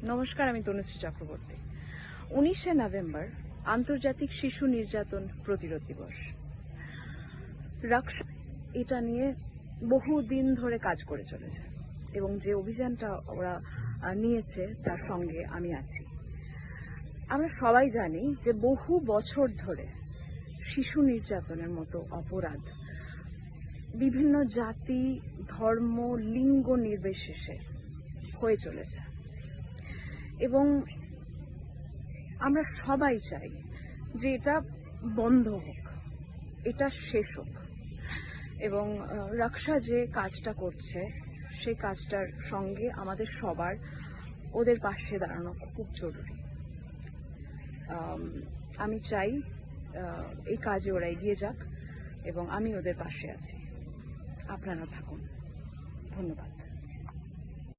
নমস্কার, আমি তনুশ্রী চক্রবর্তী। 19শে নভেম্বর আন্তর্জাতিক শিশু নির্যাতন প্রতিরোধ দিবস। রাক্স এটা নিয়ে বহুদিন ধরে কাজ করে চলেছে এবং যে অভিযানটা ওরা নিয়েছে তার সঙ্গে আমি আছি। আমরা সবাই জানি যে বহু বছর ধরে শিশু নির্যাতনের মতো অপরাধ বিভিন্ন জাতি, ধর্ম, লিঙ্গ নির্বিশেষে হয়ে চলেছে এবং আমরা সবাই চাই যে এটা বন্ধ হোক, এটা শেষ হোক এবং রক্ষা যে কাজটা করছে সেই কাজটার সঙ্গে আমাদের সবার ওদের পাশে দাঁড়ানো খুব জরুরি। আমি চাই এই কাজে ওরা এগিয়ে যাক এবং আমি ওদের পাশে আছি। আপনারা থাকুন। ধন্যবাদ।